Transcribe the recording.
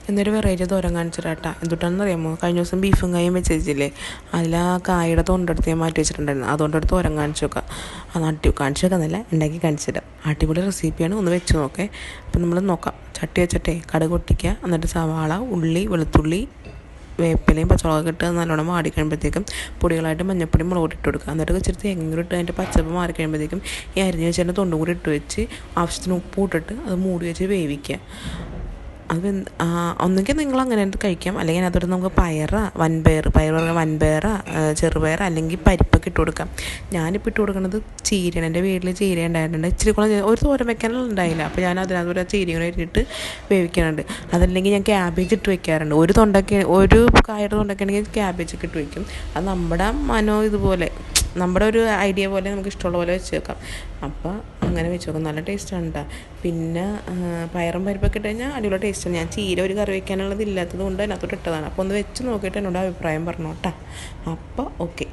എന്നൊരു വെറൈറ്റി തോരൻ കാണിച്ചിട്ടാ. എന്തുട്ടാണെന്ന് അറിയാമോ? കഴിഞ്ഞ ദിവസം ബീഫും കായും വെച്ചില്ലേ, അതിൽ ആ കായുടെ തൊണ്ടെടുത്ത് ഞാൻ മാറ്റി വെച്ചിട്ടുണ്ടായിരുന്നു. അതുകൊണ്ടെടുത്ത് തോരൻ കാണിച്ചു വെക്കാം. അത് കാണിച്ചു വെക്കാന്നല്ല, ഉണ്ടാക്കി കാണിച്ചിടാം. അടിപൊളി റെസിപ്പിയാണ്, ഒന്ന് വെച്ച് നോക്കേ. അപ്പം നമ്മൾ നോക്കാം. ചട്ടി വെച്ചിട്ടേ കടുക് പൊട്ടിക്കുക, എന്നിട്ട് സവാള, ഉള്ളി, വെളുത്തുള്ളി, വേപ്പിലയും പച്ചമുളകൊക്കെ ഇട്ട് നല്ലോണം വാടി കഴിയുമ്പോഴത്തേക്കും പൊടികളായിട്ട് മഞ്ഞപ്പൊടി, മുളക് പൊടി ഇട്ട് കൊടുക്കുക. എന്നിട്ട് ഇച്ചിരി തേങ്ങ കൂടി ഇട്ട് അതിൻ്റെ പച്ചപ്പ് മാറി കഴിയുമ്പോഴത്തേക്കും ഈ അരിഞ്ഞ് വെച്ചതിൻ്റെ തൊണ്ടും കൂടി ഇട്ട് വെച്ച് ആവശ്യത്തിന് ഉപ്പ് ഇട്ടിട്ട് അത് മൂടി വെച്ച് വേവിക്കുക. അത് ഒന്നുകിൽ നിങ്ങൾ അങ്ങനെ കഴിക്കാം, അല്ലെങ്കിൽ അതിനകത്തോട്ട് നമുക്ക് വൻപയർ, ചെറുപയർ അല്ലെങ്കിൽ പരിപ്പൊക്കെ ഇട്ട് കൊടുക്കാം. ഞാനിപ്പോൾ ഇട്ട് കൊടുക്കുന്നത് ചീരയാണ്. എൻ്റെ വീട്ടിൽ ചീര ഉണ്ടായിട്ടുണ്ട്. ഇച്ചിരി കൂടെ ഒരു തോരൻ വെക്കാനുള്ള ഉണ്ടായില്ല, അപ്പോൾ ഞാൻ അതിനകത്ത് ഒരു ചീരയും കൂടെ ഇട്ടിട്ട് വേവിക്കാറുണ്ട്. അതല്ലെങ്കിൽ ഞാൻ ക്യാബേജ് ഇട്ട് വെക്കാറുണ്ട്. ഒരു കായുടെ തൊണ്ടൊക്കെ ആണെങ്കിൽ ക്യാബേജൊക്കെ ഇട്ട് വയ്ക്കും. അത് നമ്മുടെ ഇതുപോലെ നമ്മുടെ ഒരു ഐഡിയ പോലെ നമുക്ക് ഇഷ്ടമുള്ള പോലെ വെച്ച് വെക്കാം. അപ്പോൾ അങ്ങനെ വെച്ച് നോക്കാം, നല്ല ടേസ്റ്റാണ് കേട്ടോ. പിന്നെ പയറും പരിപ്പൊക്കെ ഇട്ട് കഴിഞ്ഞാൽ അടിപൊളി ടേസ്റ്റാണ്. ഞാൻ ചീര ഒരു കറി വയ്ക്കാനുള്ളത് ഇല്ലാത്തത് കൊണ്ട് അതിനകത്തോട്ട് ഇട്ടതാണ്. അപ്പോൾ ഒന്ന് വെച്ച് നോക്കിയിട്ട് എന്നോട് അഭിപ്രായം പറഞ്ഞോട്ടാ. അപ്പോൾ ഓക്കെ.